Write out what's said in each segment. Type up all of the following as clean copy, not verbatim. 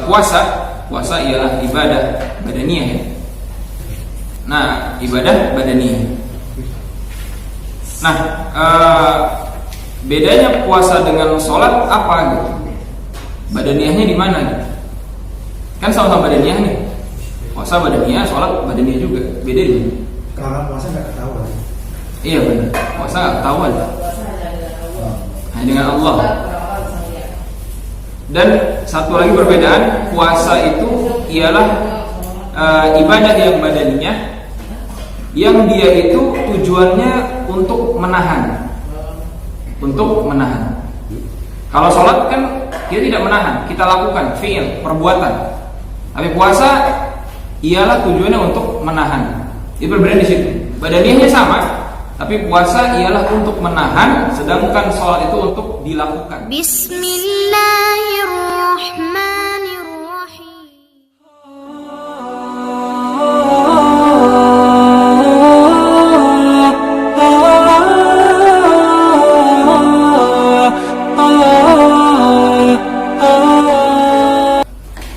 puasa ialah ibadah badaniyah ya. Nah, ibadah badaniyah. Nah, bedanya puasa dengan sholat apa gitu? Badaniyahnya di mana gitu? Kan sama-sama badaniyah nih. Puasa badaniyah, sholat badaniyah juga. Beda di mana? Kalau puasa nggak ketahuan. Iya benar. Puasa nggak ketahuan. Hanya dengan Allah. Dan satu lagi perbedaan, puasa itu ialah ibadah yang badaniyah, yang dia itu tujuannya untuk menahan. Kalau sholat kan dia tidak menahan, kita lakukan fi'il, perbuatan. Tapi puasa ialah tujuannya untuk menahan. Itu berbeda di situ. Badaniyahnya sama, tapi puasa ialah untuk menahan, sedangkan sholat itu untuk dilakukan. Bismillahirrahmanirrahim.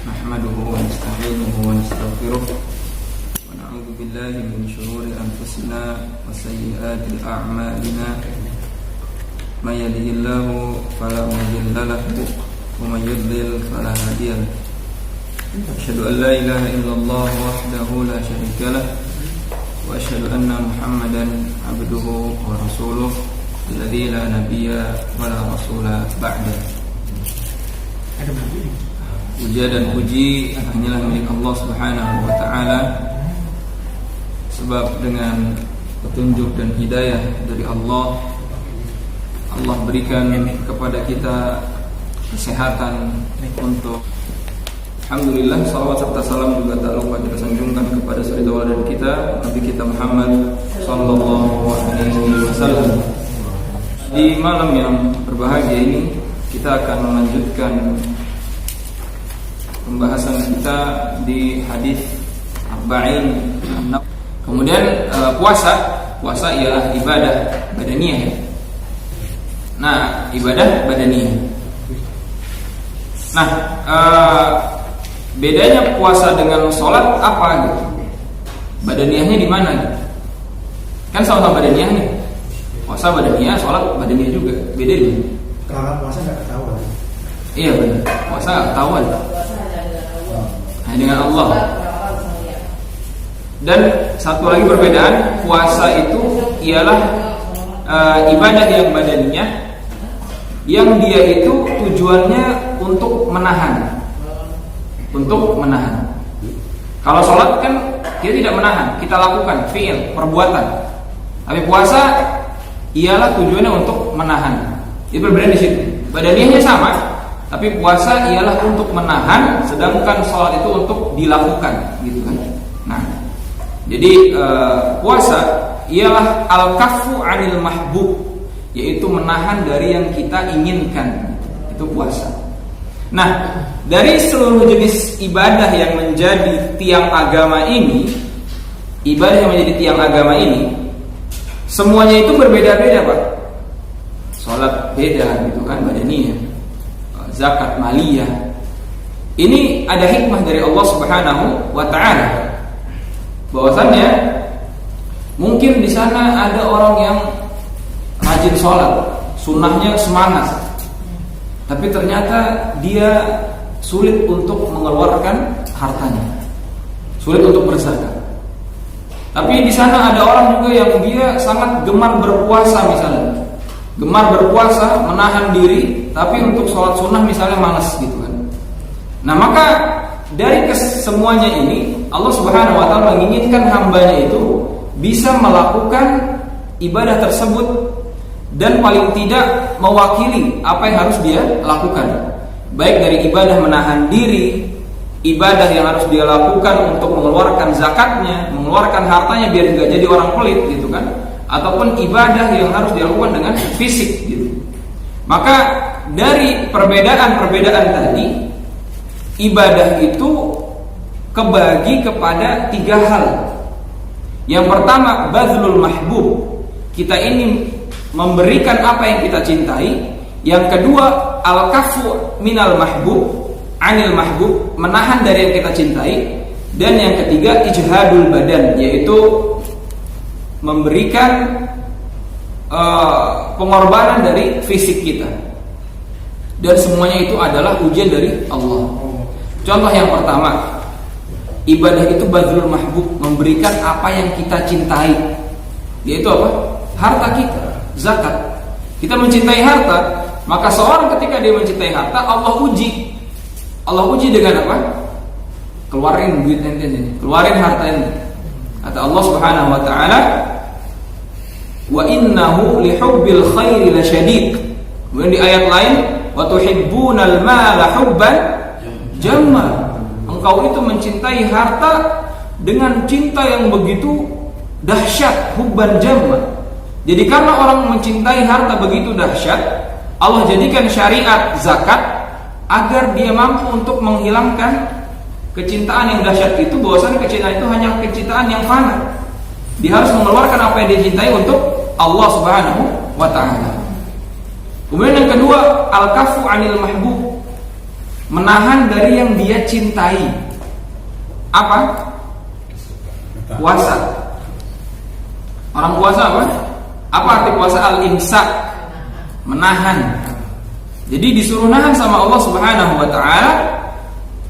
Nahmaduhu wa nasta'inuhu wa nastaghfiruh wa na'udzu billahi min shururi anfusina wa sayyiati a'malina. May yahdihillahu fala mudilla lahu wa may yudlil fala hadiya lahu. Asyhadu an la ilaha illallah wahdahu la syarika lah wa asyhadu anna Muhammadan abduhu wa rasuluh alladzi la nabiyya wa la rasula ba'da. Puja dan puji hanyalah milik Allah Subhanahu wa taala, sebab dengan petunjuk dan hidayah dari Allah berikan kepada kita kesehatan untuk alhamdulillah. Salawat serta salam juga tak lupa kita sanjungkan kepada suri tauladan kita, Nabi kita Muhammad sallallahu alaihi wasallam. Di malam yang berbahagia ini kita akan melanjutkan pembahasan kita di hadis arba'in. Kemudian puasa ialah ibadah badaniyah ya. Nah, ibadah badaniyah. Nah, bedanya puasa dengan sholat apa gitu? Badaniyahnya di mana gitu? Kan sama-sama badaniyah nih. Puasa badaniyah, sholat badaniyah juga. Beda di mana? Kalau puasa nggak ketahuan. Iya benar. Puasa nggak ketahuan. Hanya dengan Allah. Dan satu lagi perbedaan, puasa itu ialah ibadah yang badaniyah, yang dia itu tujuannya untuk menahan. Kalau sholat kan dia tidak menahan, kita lakukan fi'il, perbuatan. Tapi puasa ialah tujuannya untuk menahan. Itu berbeda di situ. Badaniyahnya sama, tapi puasa ialah untuk menahan, sedangkan sholat itu untuk dilakukan, gitu kan? Nah, jadi puasa ialah al-kaffu 'anil mahbub, yaitu menahan dari yang kita inginkan. Itu puasa. Nah, dari seluruh jenis ibadah yang menjadi tiang agama ini, semuanya itu berbeda-beda, Pak. Sholat beda, gitu kan, badaniyah. Zakat maliyah. Ini ada hikmah dari Allah Subhanahu wa taala. Bahwasannya mungkin di sana ada orang yang rajin sholat, sunnahnya semangat, tapi ternyata dia sulit untuk mengeluarkan hartanya, sulit untuk berzakat. Tapi di sana ada orang juga yang dia sangat gemar berpuasa misalnya, menahan diri, tapi untuk sholat sunnah misalnya malas gitu kan. Nah, maka dari semuanya ini Allah Subhanahu wa taala menginginkan hambanya itu bisa melakukan ibadah tersebut dan paling tidak mewakili apa yang harus dia lakukan. Baik dari ibadah menahan diri, ibadah yang harus dia lakukan untuk mengeluarkan zakatnya, mengeluarkan hartanya biar tidak jadi orang pelit gitu kan, ataupun ibadah yang harus dilakukan dengan fisik gitu. Maka dari perbedaan-perbedaan tadi, ibadah itu kebagi kepada 3 hal. Yang pertama, bazlul mahbub, kita ini memberikan apa yang kita cintai. Yang kedua, al-kafu minal mahbub, anil mahbub, menahan dari yang kita cintai. Dan yang ketiga ijhadul badan, yaitu memberikan pengorbanan dari fisik kita. Dan semuanya itu adalah ujian dari Allah. Contoh yang pertama, ibadah itu badrul mahbub, memberikan apa yang kita cintai, yaitu apa? Harta kita, zakat. Kita mencintai harta, maka seorang ketika dia mencintai harta, Allah uji. Allah uji dengan apa? Keluarin duit ente ini, keluarin harta ente. Kata Allah Subhanahu wa taala, "Wa innahu lihubbil khairi lasyadid." Kemudian di ayat lain, "Wa tuhibbunal mala hubban jamma." Engkau itu mencintai harta dengan cinta yang begitu dahsyat, hubban jamma. Jadi karena orang mencintai harta begitu dahsyat, Allah jadikan syariat zakat agar dia mampu untuk menghilangkan kecintaan yang dahsyat itu. Bahwasanya kecintaan itu hanya kecintaan yang fana. Dia harus mengeluarkan apa yang dia cintai untuk Allah Subhanahu wa taala. Kemudian yang kedua, al-kafu 'anil mahbub, menahan dari yang dia cintai. Apa? Puasa. Orang puasa apa? Apa arti puasa? Al-imsak, menahan. Jadi disuruh nahan sama Allah Subhanahu wa taala,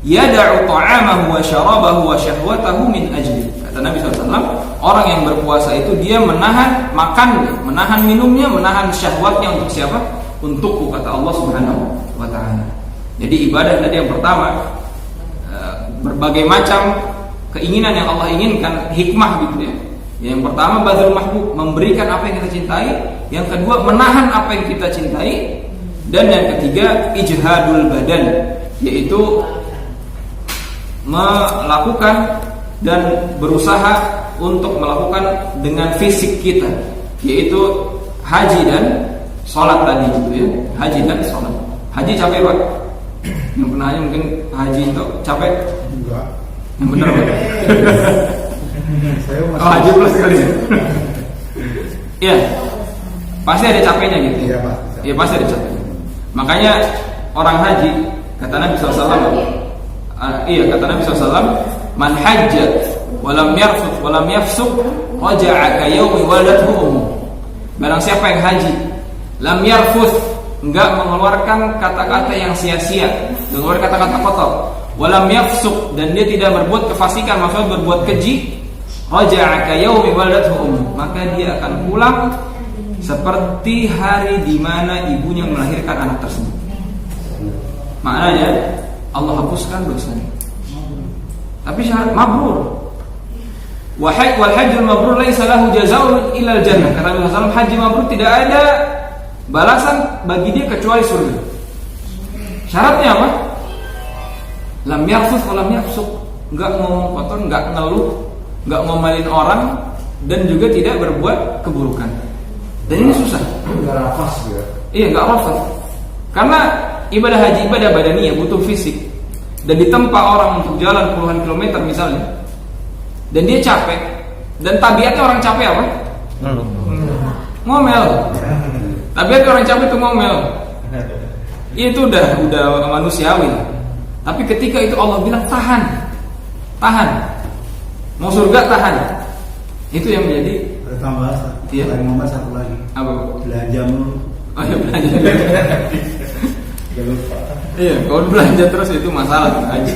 yada'u ta'amahu wa syarabahu wa syahwatahu min ajli. Kata Nabi SAW, orang yang berpuasa itu dia menahan makan, menahan minumnya, menahan syahwatnya untuk siapa? Untukku, kata Allah Subhanahu wa taala. Jadi ibadah tadi yang pertama, berbagai macam keinginan yang Allah inginkan, hikmah gitu ya. Yang pertama badrul mahbub, memberikan apa yang kita cintai. Yang kedua menahan apa yang kita cintai. Dan yang ketiga ijhadul badan, yaitu melakukan dan berusaha untuk melakukan dengan fisik kita, yaitu haji dan sholat tadi gitu ya. Haji dan sholat. Haji capek Pak? Yang pernah haji mungkin haji itu capek? Enggak. Yang benar Pak? Saya masih haji plus sekali. Iya. Pasti ada capeknya gitu. Iya Pak. Iya pasti ada capeknya. Makanya orang haji, kata Nabi SAW, kata Nabi SAW, man hajja walam yarfut walam yafsuk raja'a ka yaumi waladhu ummu. Barang siapa yang haji, lam yarfut, enggak mengeluarkan kata-kata yang sia-sia, mengeluarkan kata-kata kotor, walam yafsuk, dan dia tidak berbuat kefasikan, maksudnya berbuat keji, raja'a ka yaumi waladhu ummu, maka dia akan pulang seperti hari di mana ibunya melahirkan anak tersebut. Maknanya Allah hapuskan dosanya. Tapi syarat mabrur. Wal hajjul mabrur laisa lahu jazaa'un illa al-jannah. Kata Nabi sallallahu, haji mabrur tidak ada balasan bagi dia kecuali surga. Syaratnya apa? Lam yarfus wa lam yafsuq. Enggak ngomong kotor, enggak ngeluh, enggak ngomelin orang, dan juga tidak berbuat keburukan. Dan ini susah. Enggak rafas ya. Iya, enggak rafas. Karena ibadah haji ibadah badaniyah, butuh fisik. Dan ditempa orang untuk jalan puluhan kilometer misalnya, dan dia capek. Dan tabiatnya orang capek apa? Ngomel. Tabiatnya orang capek itu ngomel. Itu udah manusiawi. Tapi ketika itu Allah bilang tahan. Mau surga tahan. Itu yang menjadi Tambah iya. Satu lagi. Apa? Belanja mulu. Oh ya belanja. Jangan lupa. Iya, kalau belanja terus itu masalah haji.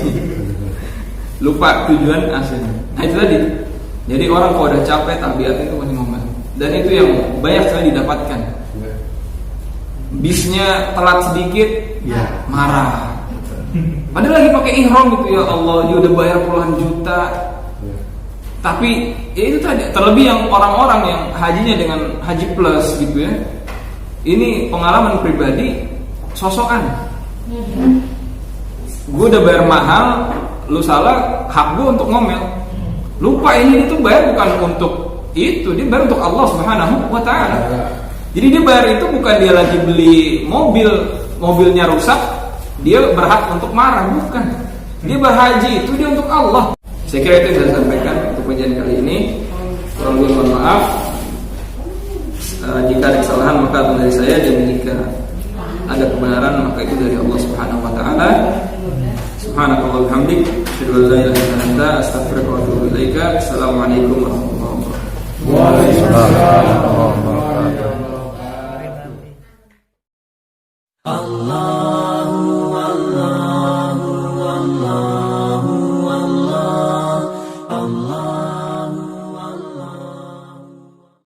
Lupa tujuan aslinya. Nah itu tadi. Jadi orang kalau udah capek tabiatnya itu masih ngomel. Dan itu yang banyak sekali didapatkan. Bisnya telat sedikit, ya marah. Padahal lagi pakai ihram gitu, ya Allah, dia udah bayar puluhan juta. Tapi ya itu tadi, terlebih yang orang-orang yang hajinya dengan haji plus gitu ya. Ini pengalaman pribadi, sosokan. Gue udah bayar mahal, lu salah, hak gue untuk ngomel. Lupa ini itu bayar bukan untuk itu, dia bayar untuk Allah Subhanahu wa taala. Jadi dia bayar itu bukan dia lagi beli mobilnya rusak, dia berhak untuk marah, bukan. Dia berhaji itu dia untuk Allah. Saya kira itu yang saya sampaikan untuk kajian kali ini. Kurang lebih mohon maaf. Jika ada kesalahan maka itu dari saya, dan jika ada kebenaran maka itu dari Allah Subhanahu wa taala. Subhanakallah bihamdik, asyhadu an la ilaha illa anta, astaghfiruka wa atubu ilaika. Assalamualaikum warahmatullahi wabarakatuh. Waalaikumsalam.